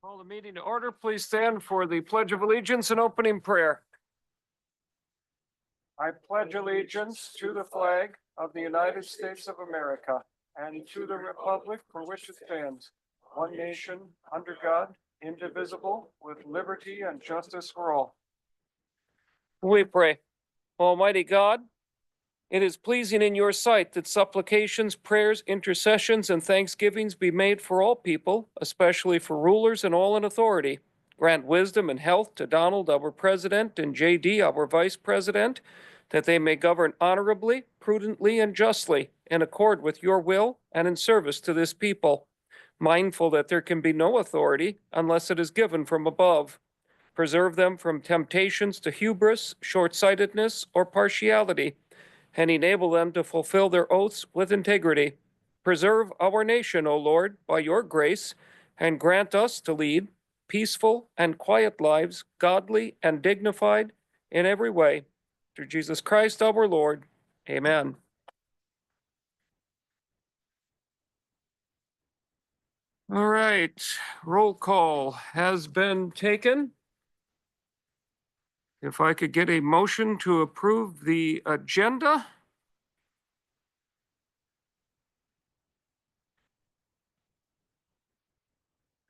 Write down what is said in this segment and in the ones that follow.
Call the meeting to order. Please stand for the Pledge of Allegiance and opening prayer. I pledge allegiance to the flag of the United States of America and to the republic for which it stands, one nation, under God, indivisible, with liberty and justice for all. We pray. Almighty God, it is pleasing in your sight that supplications, prayers, intercessions, and thanksgivings be made for all people, especially for rulers and all in authority. Grant wisdom and health to Donald, our president, and JD, our vice president, that they may govern honorably, prudently, and justly, in accord with your will and in service to this people, mindful that there can be no authority unless it is given from above. Preserve them from temptations to hubris, short-sightedness, or partiality, and enable them to fulfill their oaths with integrity. Preserve our nation, O Lord, by your grace, and grant us to lead peaceful and quiet lives, godly and dignified in every way. Through Jesus Christ our Lord. Amen. All right, roll call has been taken. If I could get a motion to approve the agenda.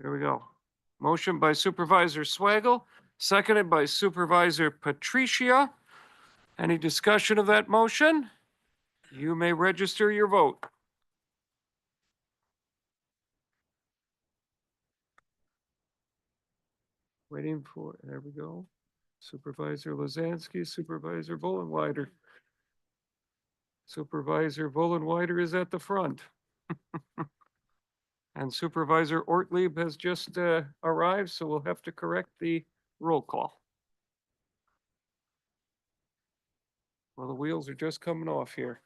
There we go. Motion by Supervisor Swagel, seconded by Supervisor Patricia. Any discussion of that motion? You may register your vote. Waiting for, there we go. Supervisor Lazansky, Supervisor Vollenweider. Supervisor Vollenweider is at the front. And Supervisor Ortlieb has just arrived, so we'll have to correct the roll call. Well, the wheels are just coming off here.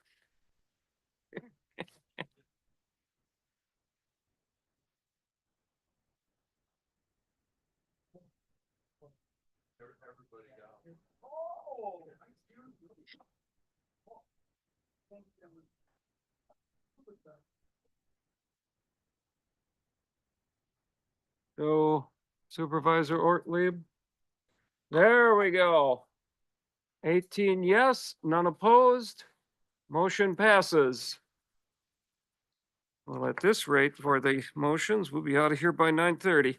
So Supervisor Ortlieb. There we go. 18 yes, none opposed. Motion passes. Well, at this rate for the motions, we'll be out of here by 9:30.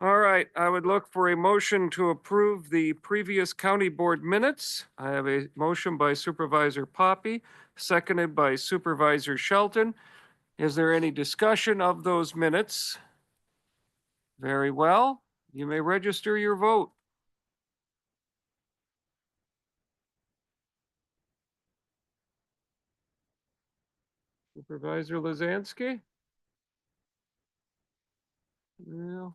All right, I would look for a motion to approve the previous county board minutes. I have a motion by Supervisor Poppy, seconded by Supervisor Shelton. Is there any discussion of those minutes? Very well. You may register your vote. Supervisor Lazansky? Yeah.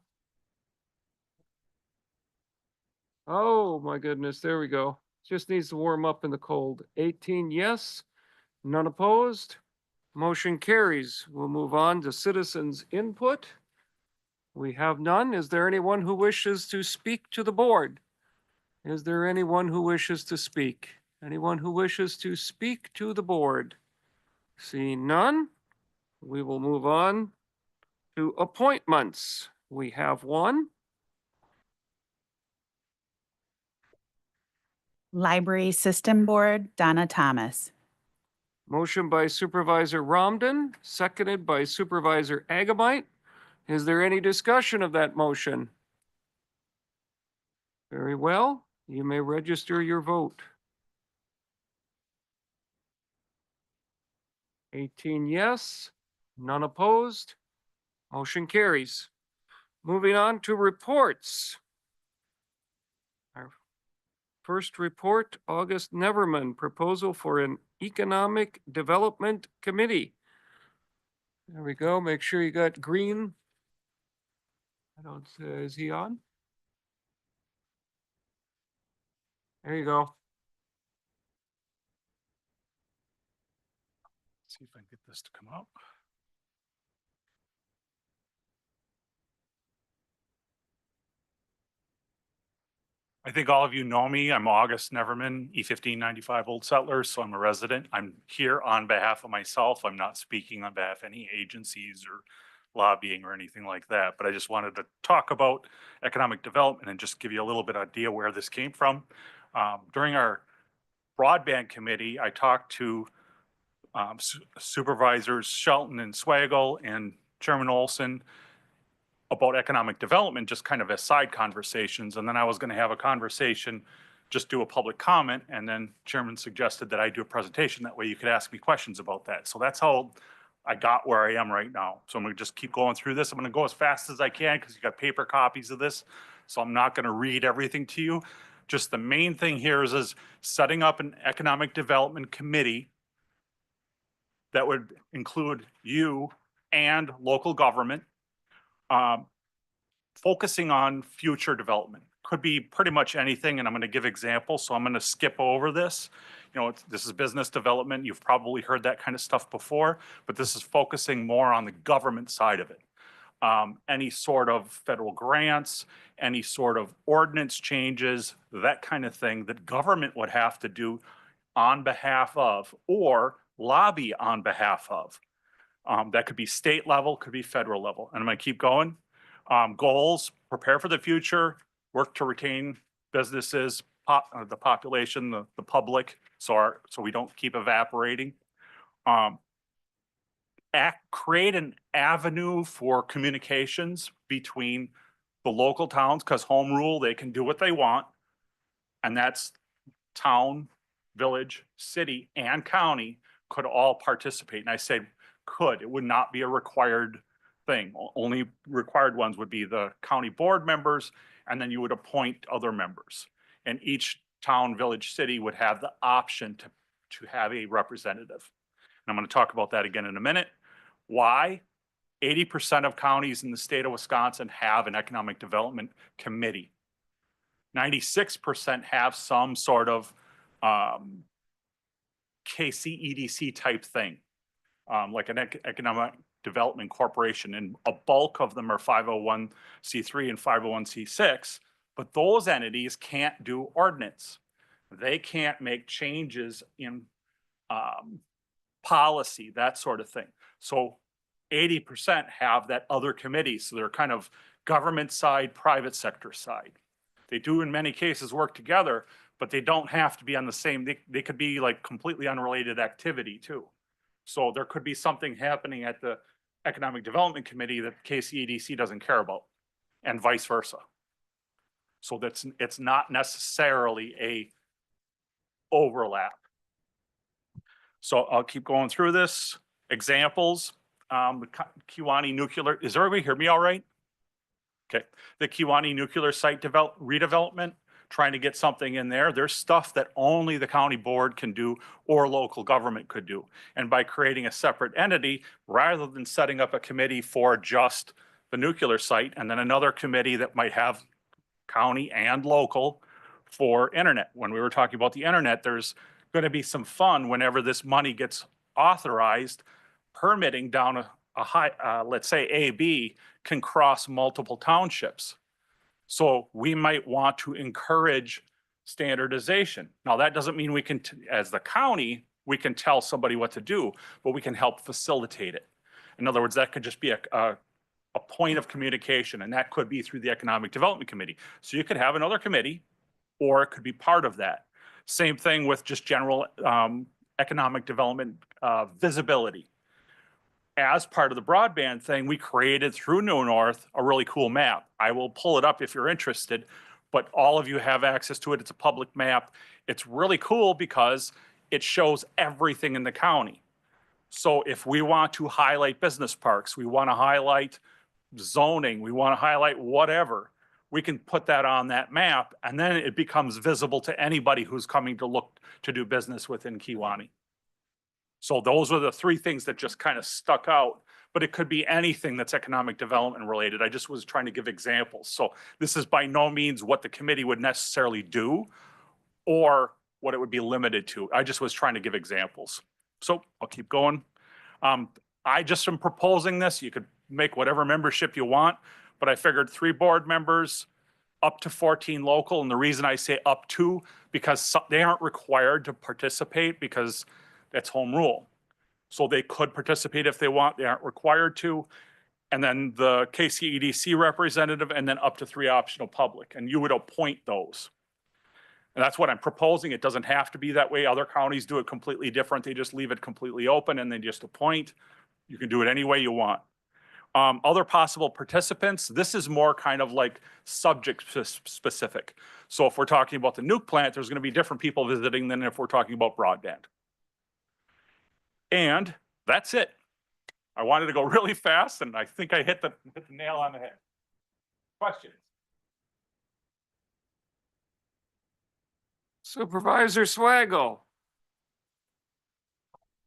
Oh, my goodness, there we go. Just needs to warm up in the cold. 18 yes, none opposed. Motion carries. We'll move on to citizens' input. We have none. Is there anyone who wishes to speak to the board? Is there anyone who wishes to speak? Anyone who wishes to speak to the board? Seeing none, we will move on to appointments. We have one. Library System Board, Donna Thomas. Motion by Supervisor Romden, seconded by Supervisor Agamite. Is there any discussion of that motion? Very well, you may register your vote. 18 yes, none opposed. Motion carries. Moving on to reports. Our first report, August Neverman, proposal for an economic development committee. There we go. Make sure you got green. I don't, is he on? There you go. See if I can get this to come up. I think all of you know me. I'm August Neverman, E1595 Old Settler, so I'm a resident. I'm here on behalf of myself. I'm not speaking on behalf of any agencies or lobbying or anything like that, but I just wanted to talk about economic development and just give you a little bit of idea where this came from. During our broadband committee, I talked to Supervisors Shelton and Swagel and Chairman Olson about economic development, just kind of as side conversations. And then I was going to have a conversation, just do a public comment. And then Chairman suggested that I do a presentation. That way you could ask me questions about that. So that's how I got where I am right now. So I'm going to just keep going through this. I'm going to go as fast as I can because you got paper copies of this. So I'm not going to read everything to you. Just the main thing here is setting up an economic development committee that would include you and local government, focusing on future development. Could be pretty much anything, and I'm going to give examples, so I'm going to skip over this. You know, this is business development. You've probably heard that kind of stuff before, but this is focusing more on the government side of it. Any sort of federal grants, any sort of ordinance changes, that kind of thing that government would have to do on behalf of or lobby on behalf of. That could be state level, could be federal level. And I'm going to keep going. Goals: prepare for the future, work to retain businesses, the population, the public, so we don't keep evaporating. Create an avenue for communications between the local towns, because home rule, they can do what they want. And that's town, village, city, and county could all participate. And I said could, it would not be a required thing. Only required ones would be the county board members, and then you would appoint other members. And each town, village, city would have the option to have a representative. And I'm going to talk about that again in a minute. Why? 80% of counties in the state of Wisconsin have an economic development committee. 96% have some sort of KCEDC type thing, like an economic development corporation, and a bulk of them are 501c3 and 501c6, but those entities can't do ordinance. They can't make changes in policy, that sort of thing. So 80% have that other committee. So they're kind of government side, private sector side. They do in many cases work together, but they don't have to be on the same, they could be like completely unrelated activity too. So there could be something happening at the Economic Development Committee that KCEDC doesn't care about, and vice versa. So it's not necessarily a overlap. So I'll keep going through this. Examples, the Kewaunee nuclear, is everybody hear me all right? Okay, the Kewaunee nuclear site redevelopment, trying to get something in there. There's stuff that only the county board can do or local government could do. And by creating a separate entity, rather than setting up a committee for just the nuclear site, and then another committee that might have county and local for internet. When we were talking about the internet, there's going to be some fun whenever this money gets authorized. Permitting down a high, let's say AB, can cross multiple townships. So we might want to encourage standardization. Now, that doesn't mean we can, as the county, we can tell somebody what to do, but we can help facilitate it. In other words, that could just be a point of communication, and that could be through the Economic Development Committee. So you could have another committee, or it could be part of that. Same thing with just general economic development visibility. As part of the broadband thing, we created through New North a really cool map. I will pull it up if you're interested, but all of you have access to it. It's a public map. It's really cool because it shows everything in the county. So if we want to highlight business parks, we want to highlight zoning, we want to highlight whatever, we can put that on that map, and then it becomes visible to anybody who's coming to look to do business within Kewaunee. So those are the three things that just kind of stuck out, but it could be anything that's economic development related. I just was trying to give examples. So this is by no means what the committee would necessarily do or what it would be limited to. I just was trying to give examples. So I'll keep going. I just am proposing this. You could make whatever membership you want, but I figured 3 board members, up to 14 local. And the reason I say up to, because they aren't required to participate because that's home rule. So they could participate if they want, they aren't required to. and then the KCEDC representative, and then up to 3 optional public, and you would appoint those. And that's what I'm proposing. It doesn't have to be that way. Other counties do it completely different. They just leave it completely open and they just appoint. You can do it any way you want. Other possible participants, this is more kind of like subject specific. So if we're talking about the nuke plant, there's going to be different people visiting than if we're talking about broadband. And that's it. I wanted to go really fast, and I think I hit the nail on the head. Questions? Supervisor Swaggle.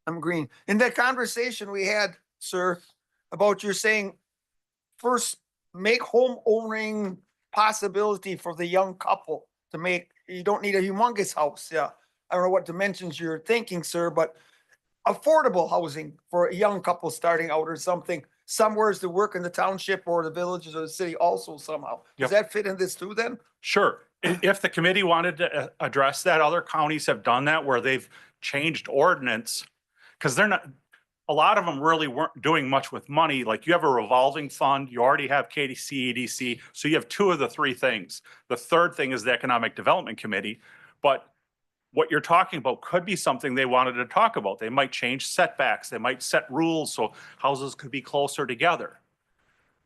I'm green. In that conversation we had, sir, about you saying first make home owning possibility for the young couple to make, you don't need a humongous house. Yeah. I don't know what dimensions you're thinking, sir, but affordable housing for a young couple starting out or something, somewheres to work in the township or the villages or the city also somehow. Yep. Does that fit in this too then? Sure. If the committee wanted to address that, other counties have done that where they've changed ordinance, because they're not, a lot of them really weren't doing much with money. Like you have a revolving fund, you already have KDC, EDC, so you have 2 of the 3 things. The third thing is the Economic Development Committee, but what you're talking about could be something they wanted to talk about. They might change setbacks, they might set rules so houses could be closer together.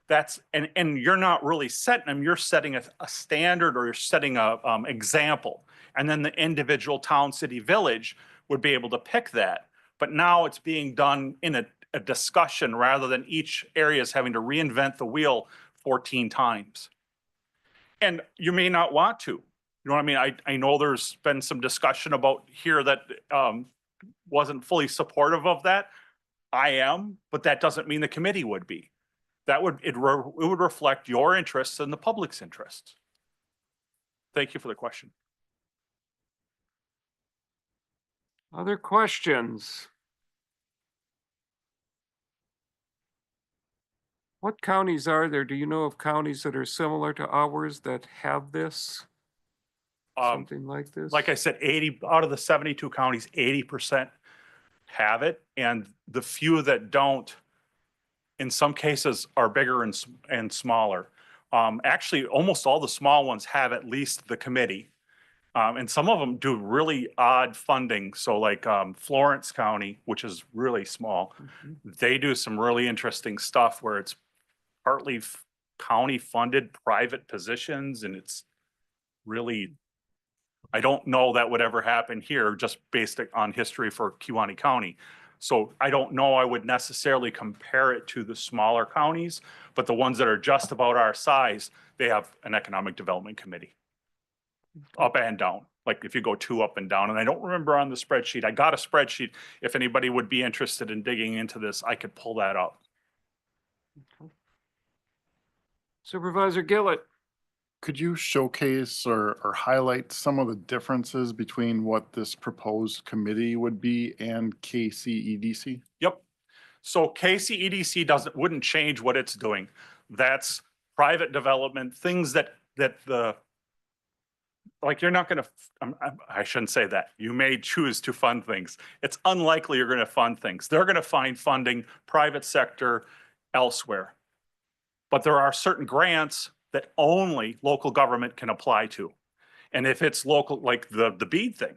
That's, and you're not really setting them, you're setting a standard, or you're setting a example. And then the individual town, city, village would be able to pick that. But now it's being done in a discussion rather than each area is having to reinvent the wheel 14 times. And you may not want to. You know what I mean? I know there's been some discussion about here that wasn't fully supportive of that. I am, but that doesn't mean the committee would be. That would, it would reflect your interests and the public's interests. Thank you for the question. Other questions? What counties are there? Do you know of counties that are similar to ours that have this? Something like this? Like I said, 80 out of the 72 counties, 80% have it. And the few that don't, in some cases, are bigger and smaller. Actually, almost all the small ones have at least the committee. And some of them do really odd funding. So like Florence County, which is really small, they do some really interesting stuff where it's partly county funded private positions. And it's really, I don't know that would ever happen here just based on history for Kewaunee County. So I don't know I would necessarily compare it to the smaller counties, but the ones that are just about our size, they have an economic development committee. Up and down, like if you go 2 up and down. And I don't remember on the spreadsheet, I got a spreadsheet. If anybody would be interested in digging into this, I could pull that up. Supervisor Gillett. Could you showcase or highlight some of the differences between what this proposed committee would be and KCEDC? Yep. So KCEDC wouldn't change what it's doing. That's private development, things that the, like you're not going to, I shouldn't say that. You may choose to fund things. It's unlikely you're going to fund things. They're going to find funding, private sector, elsewhere. But there are certain grants that only local government can apply to. And if it's local, like the bead thing,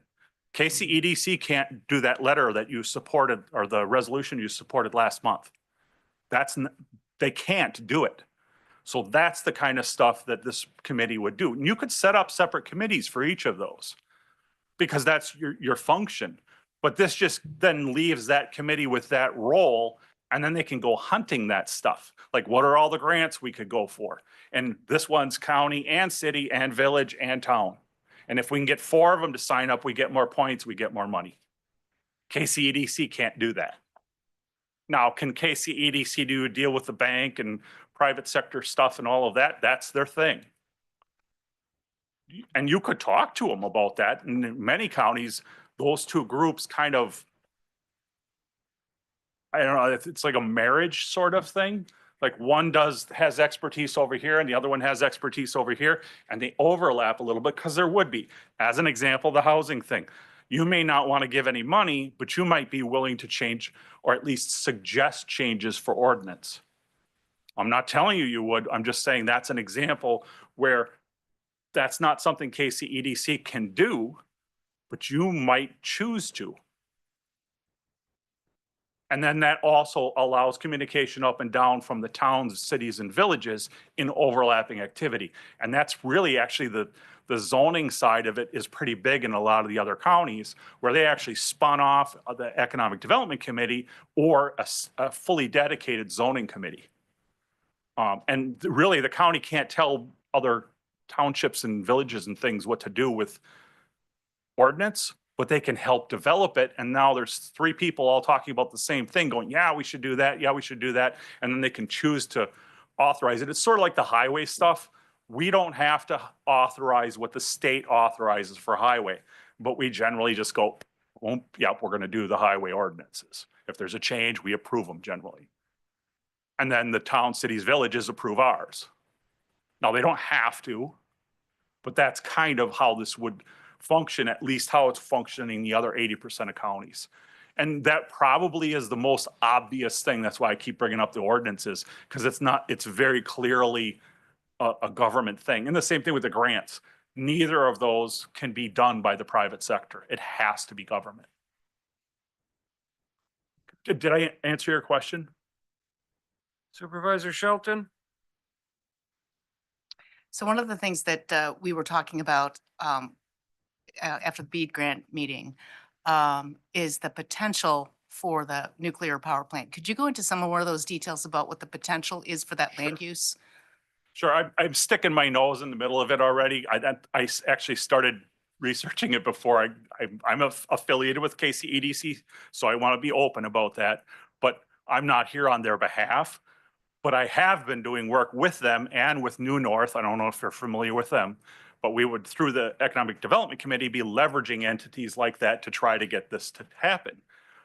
KCEDC can't do that letter that you supported or the resolution you supported last month. They can't do it. So that's the kind of stuff that this committee would do. And you could set up separate committees for each of those because that's your function. But this just then leaves that committee with that role, and then they can go hunting that stuff. Like, what are all the grants we could go for? And this one's county and city and village and town. And if we can get 4 of them to sign up, we get more points, we get more money. KCEDC can't do that. Now, can KCEDC do a deal with the bank and private sector stuff and all of that? That's their thing. And you could talk to them about that. And in many counties, those 2 groups kind of, I don't know, it's like a marriage sort of thing. Like one has expertise over here and the other one has expertise over here, and they overlap a little bit because there would be. As an example, the housing thing. You may not want to give any money, but you might be willing to change or at least suggest changes for ordinance. I'm not telling you you would. I'm just saying that's an example where that's not something KCEDC can do, but you might choose to. And then that also allows communication up and down from the towns, cities, and villages in overlapping activity. And that's really actually the zoning side of it is pretty big in a lot of the other counties where they actually spun off the Economic Development Committee or a fully dedicated zoning committee. And really the county can't tell other townships and villages and things what to do with ordinance, but they can help develop it. And now there's three people all talking about the same thing going, yeah, we should do that. Yeah, we should do that. And then they can choose to authorize it. It's sort of like the highway stuff. We don't have to authorize what the state authorizes for highway, but we generally just go, well, yep, we're going to do the highway ordinances. If there's a change, we approve them generally. And then the town, cities, villages approve ours. Now they don't have to, but that's kind of how this would function, at least how it's functioning in the other 80% of counties. And that probably is the most obvious thing. That's why I keep bringing up the ordinances, because it's very clearly a government thing. And the same thing with the grants. Neither of those can be done by the private sector. It has to be government. Did I answer your question? Supervisor Shelton? So one of the things that we were talking about after the BEAD grant meeting is the potential for the nuclear power plant. Could you go into some more of those details about what the potential is for that land use? Sure, I'm sticking my nose in the middle of it already. I actually started researching it before. I'm affiliated with KCEDC, so I want to be open about that. But I'm not here on their behalf. But I have been doing work with them and with New North. I don't know if you're familiar with them, but we would, through the Economic Development Committee, be leveraging entities like that to try to get this to happen.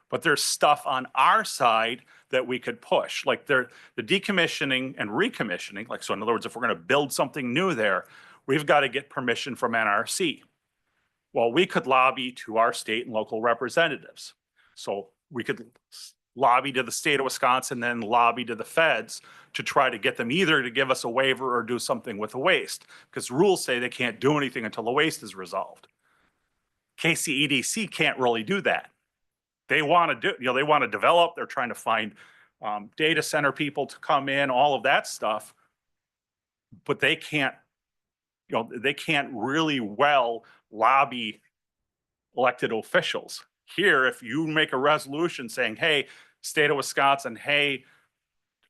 But there's stuff on our side that we could push, like the decommissioning and recommissioning. Like, so in other words, if we're going to build something new there, we've got to get permission from NRC. Well, we could lobby to our state and local representatives. So we could lobby to the state of Wisconsin, then lobby to the feds to try to get them either to give us a waiver or do something with the waste, because rules say they can't do anything until the waste is resolved. KCEDC can't really do that. They want to do, they want to develop, they're trying to find data center people to come in, all of that stuff, but they can't, they can't really well lobby elected officials. Here, if you make a resolution saying, hey, state of Wisconsin, hey,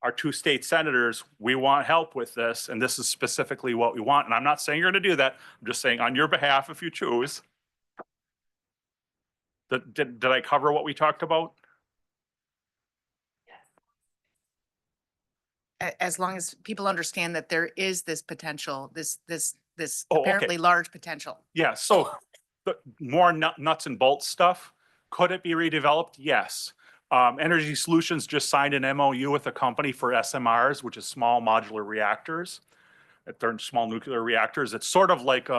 our two state senators, we want help with this, and this is specifically what we want. And I'm not saying you're going to do that. I'm just saying on your behalf, if you choose. Did I cover what we talked about? As long as people understand that there is this potential, this Oh, okay. apparently large potential. Yeah, so the more nuts and bolts stuff. Could it be redeveloped? Yes. Energy Solutions just signed an MOU with a company for SMRs, which is small modular reactors. They're small nuclear reactors. It's sort of like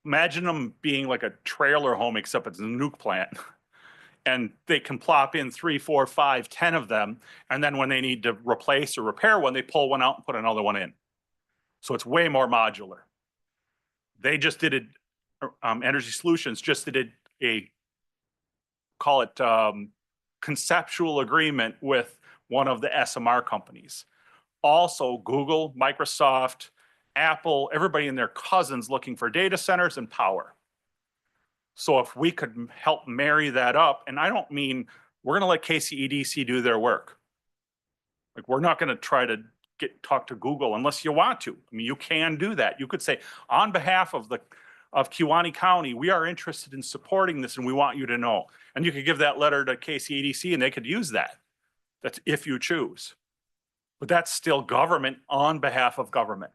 imagine them being like a trailer home, except it's a nuke plant. And they can plop in 3, 4, 5, 10 of them. And then when they need to replace or repair one, they pull one out and put another one in. So it's way more modular. They just did it, Energy Solutions just did a call it conceptual agreement with one of the SMR companies. Also, Google, Microsoft, Apple, everybody and their cousins looking for data centers and power. So if we could help marry that up, and I don't mean we're going to let KCEDC do their work. Like, we're not going to try to talk to Google unless you want to. I mean, you can do that. You could say, on behalf of Kewaunee County, we are interested in supporting this and we want you to know. And you could give that letter to KCEDC and they could use that. That's if you choose. But that's still government on behalf of government.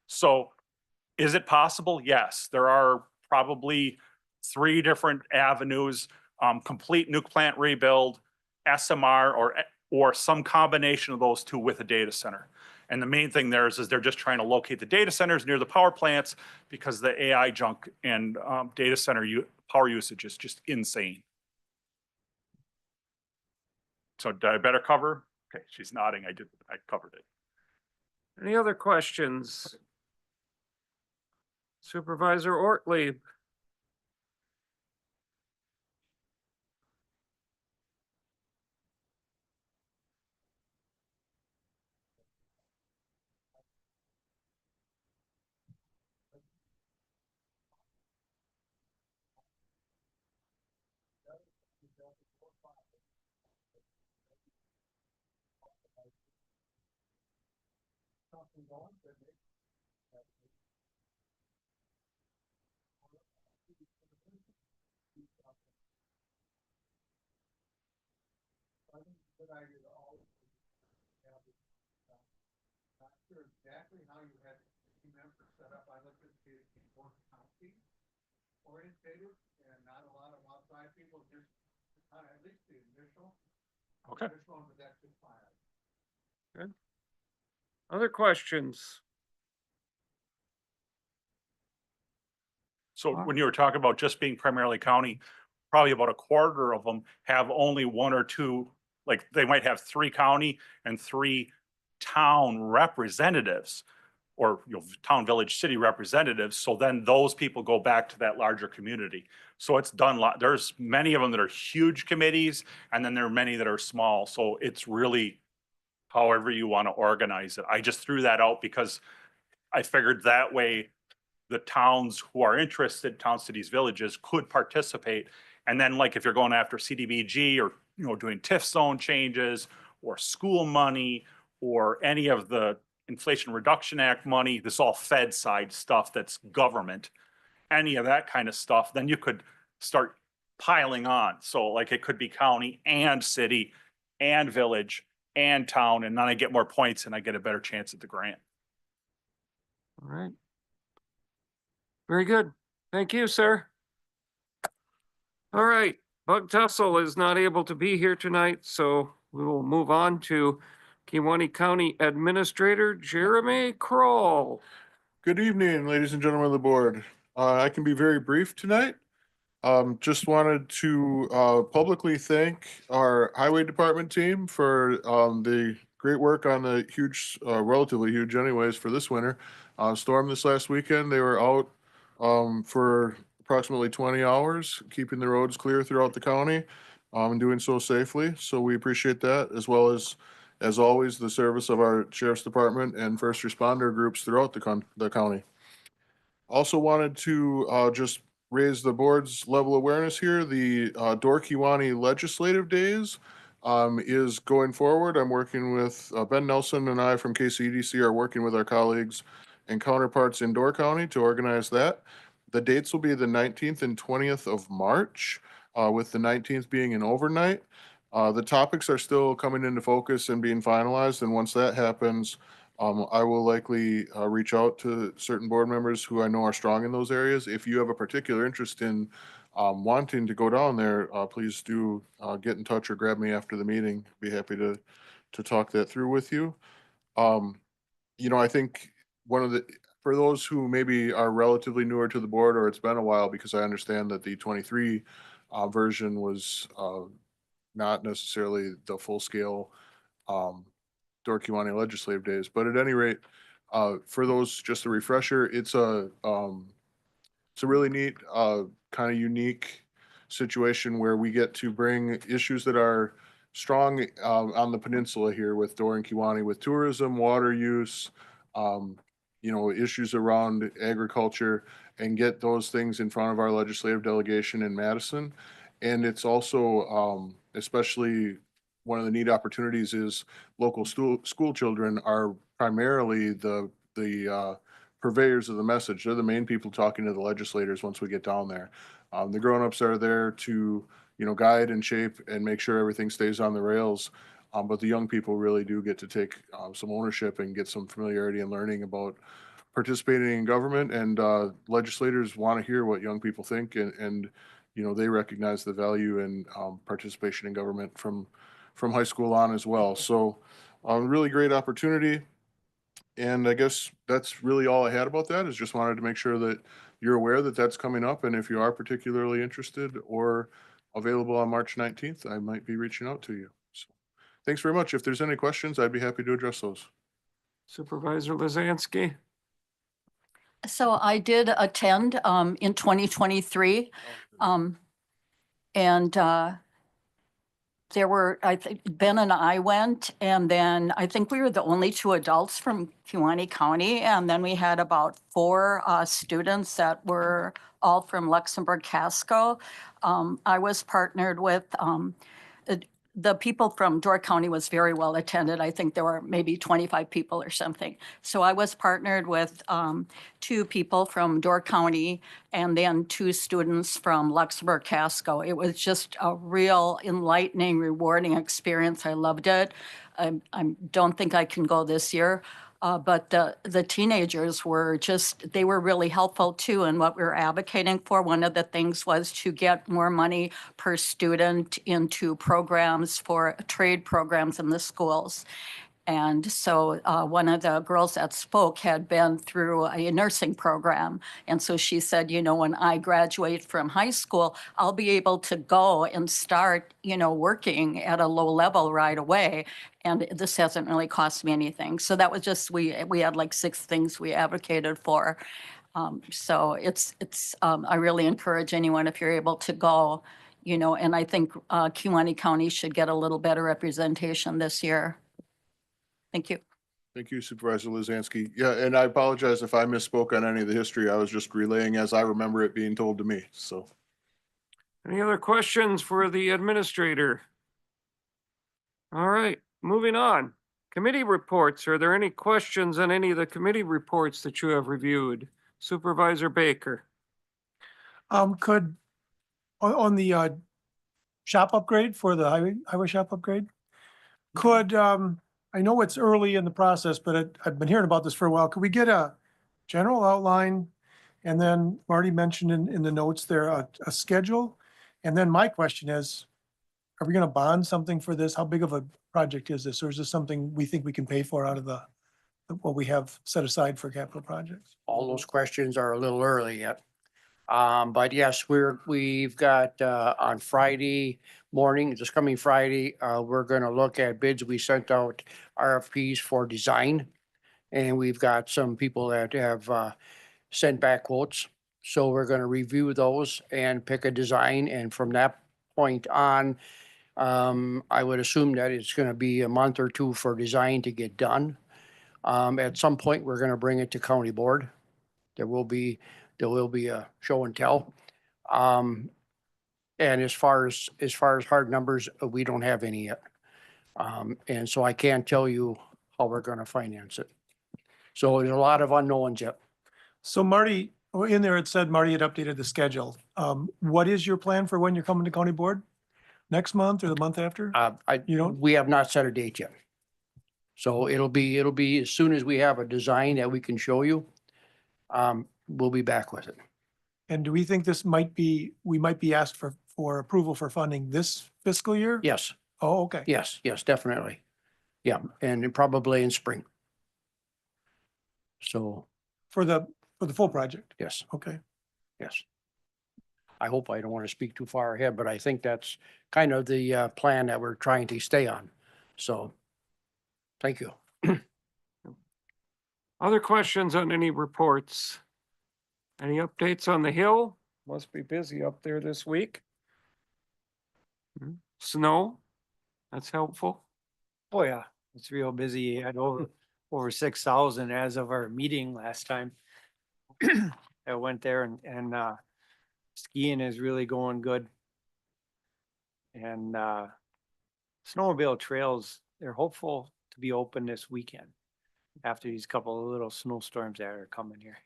So is it possible? Yes, there are probably 3 different avenues, complete nuke plant rebuild, SMR, or some combination of those two with a data center. And the main thing there is they're just trying to locate the data centers near the power plants because the AI junk and data center power usage is just insane. So did I better cover? Okay, she's nodding. I covered it. Any other questions? Supervisor Ortlieb? Exactly how you had team members set up. I looked at the county orientated and not a lot of outside people, just at least the initial. Okay. Initial one was actually fine. Good. Other questions? So when you were talking about just being primarily county, probably about a quarter of them have only one or two, like they might have 3 county and 3 town representatives or, you know, town, village, city representatives. So then those people go back to that larger community. So it's done there's many of them that are huge committees and then there are many that are small. So it's really however you want to organize it. I just threw that out because I figured that way the towns who are interested, towns, cities, villages could participate. And then like if you're going after CDBG or, you know, doing TIF zone changes or school money or any of the Inflation Reduction Act money, this all Fed side stuff that's government, any of that kind of stuff, then you could start piling on. So like it could be county and city and village and town, and then I get more points and I get a better chance at the grant. All right. Very good. Thank you, sir. All right, Bug Tussle is not able to be here tonight, so we will move on to Kewaunee County Administrator Jeremy Kroll. Good evening, ladies and gentlemen of the board. I can be very brief tonight. Just wanted to publicly thank our highway department team for the great work on the huge, relatively huge anyways, for this winter storm this last weekend. They were out for approximately 20 hours, keeping the roads clear throughout the county and doing so safely. So we appreciate that, as always, the service of our sheriff's department and first responder groups throughout the county. Also wanted to just raise the board's level of awareness here. The Kewaunee Legislative Days is going forward. I'm working with Ben Nelson and I from KCEDC are working with our colleagues and counterparts in Door County to organize that. The dates will be the 19th and 20th of March, with the 19th being an overnight. The topics are still coming into focus and being finalized, and once that happens, I will likely reach out to certain board members who I know are strong in those areas. If you have a particular interest in wanting to go down there, please do get in touch or grab me after the meeting. Be happy to talk that through with you. I think for those who maybe are relatively newer to the board, or it's been a while, because I understand that the 23 version was not necessarily the full scale Kewaunee Legislative Days. But at any rate, for those, just a refresher, it's a really neat, kind of unique situation where we get to bring issues that are strong on the peninsula here with Door and Kewaunee, with tourism, water use, issues around agriculture, and get those things in front of our legislative delegation in Madison. And it's also especially one of the neat opportunities is local school children are primarily the purveyors of the message. They're the main people talking to the legislators once we get down there. The grown-ups are there to, guide and shape and make sure everything stays on the rails. But the young people really do get to take some ownership and get some familiarity and learning about participating in government. And legislators want to hear what young people think, and they recognize the value in participation in government from high school on as well. So really great opportunity. And I guess that's really all I had about that, is just wanted to make sure that you're aware that that's coming up. And if you are particularly interested or available on March 19th, I might be reaching out to you. So thanks very much. If there's any questions, I'd be happy to address those. Supervisor Lizansky. So I did attend in 2023. And there were, I think, Ben and I went, and then I think we were the only two adults from Kewaunee County. And then we had about 4 students that were all from Luxembourg Casco. I was partnered with the people from Door County was very well attended. I think there were maybe 25 people or something. So I was partnered with 2 people from Door County and then 2 students from Luxembourg Casco. It was just a real enlightening, rewarding experience. I loved it. I don't think I can go this year. But the teenagers were they were really helpful too. And what we were advocating for, one of the things was to get more money per student into programs for trade programs in the schools. And so one of the girls that spoke had been through a nursing program. And so she said, you know, when I graduate from high school, I'll be able to go and start, you know, working at a low level right away. And this hasn't really cost me anything. So that was just, we had like 6 things we advocated for. So I really encourage anyone, if you're able to go, you know, and I think Kewaunee County should get a little better representation this year. Thank you. Thank you, Supervisor Lizansky. Yeah, and I apologize if I misspoke on any of the history. I was just relaying as I remember it being told to me, so. Any other questions for the administrator? All right, moving on. Committee reports. Are there any questions on any of the committee reports that you have reviewed? Supervisor Baker. Could, on the shop upgrade for the highway shop upgrade, could, I know it's early in the process, but I've been hearing about this for a while. Could we get a general outline? And then Marty mentioned in the notes there, a schedule. And then my question is, are we gonna bond something for this? How big of a project is this? Or is this something we think we can pay for out of what we have set aside for capital projects? All those questions are a little early yet. But yes, we've got, on Friday morning, this coming Friday, we're gonna look at bids. We sent out RFPs for design. And we've got some people that have, sent back quotes. So we're gonna review those and pick a design. And from that point on, I would assume that it's gonna be a month or 2 for design to get done. At some point, we're gonna bring it to county board. There will be a show and tell. And as far as hard numbers, we don't have any yet. And so I can't tell you how we're gonna finance it. So there's a lot of unknowns yet. So Marty, in there, it said Marty had updated the schedule. What is your plan for when you're coming to county board? Next month or the month after? You don't- We have not set a date yet. So it'll be as soon as we have a design that we can show you, we'll be back with it. And do we think we might be asked for approval for funding this fiscal year? Yes, Oh, okay. yes, definitely. Yeah, and probably in spring. So, For the full project? yes, Okay. yes. I hope I don't want to speak too far ahead, but I think that's kind of the plan that we're trying to stay on. So, thank you. Other questions on any reports? Any updates on the Hill? Must be busy up there this week. Snow? That's helpful. Oh, yeah, it's real busy. Had over 6,000 as of our meeting last time. I went there and skiing is really going good. And snowmobile trails, they're hopeful to be open this weekend after these couple of little snowstorms that are coming here.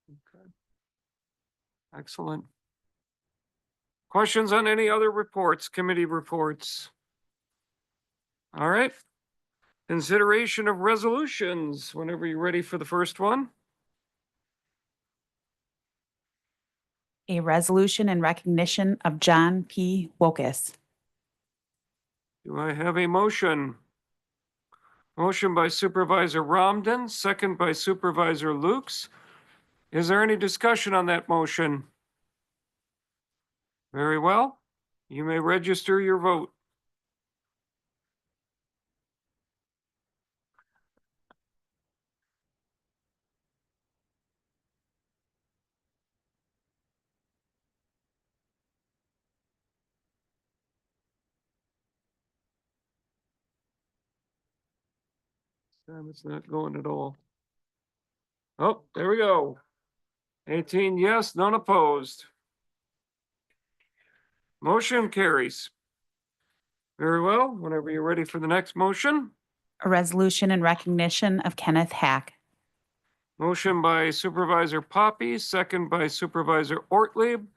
Okay. Excellent. Questions on any other reports, committee reports? All right. Consideration of resolutions, whenever you're ready for the first one. A resolution in recognition of John P. Wokus. Do I have a motion? Motion by Supervisor Romden, second by Supervisor Lukes. Is there any discussion on that motion? Very well. You may register your vote. Time it's not going at all. Oh, there we go. 18 yes, none opposed. Motion carries. Very well, whenever you're ready for the next motion. A resolution in recognition of Kenneth Hack. Motion by Supervisor Poppy, second by Supervisor Ortlieb.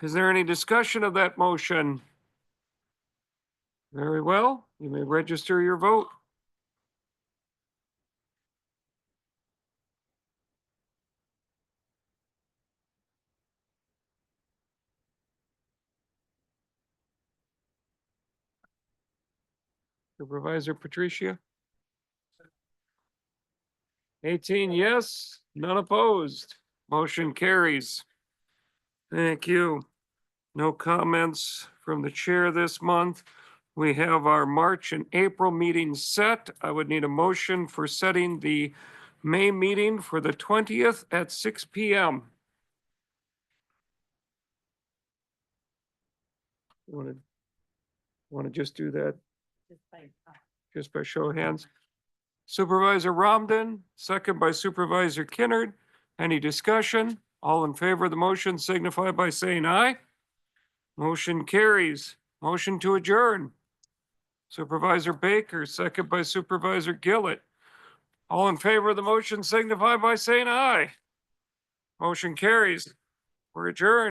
Is there any discussion of that motion? Very well, you may register your vote. Supervisor Patricia? 18 yes, none opposed. Motion carries. Thank you. No comments from the chair this month. We have our March and April meetings set. I would need a motion for setting the May meeting for the 20th at 6 PM. Want to just do that just by show of hands? Supervisor Romden, second by Supervisor Kinnard. Any discussion? All in favor of the motion signify by saying aye. Motion carries. Motion to adjourn. Supervisor Baker, second by Supervisor Gillett. All in favor of the motion signify by saying aye. Motion carries. We're adjourned.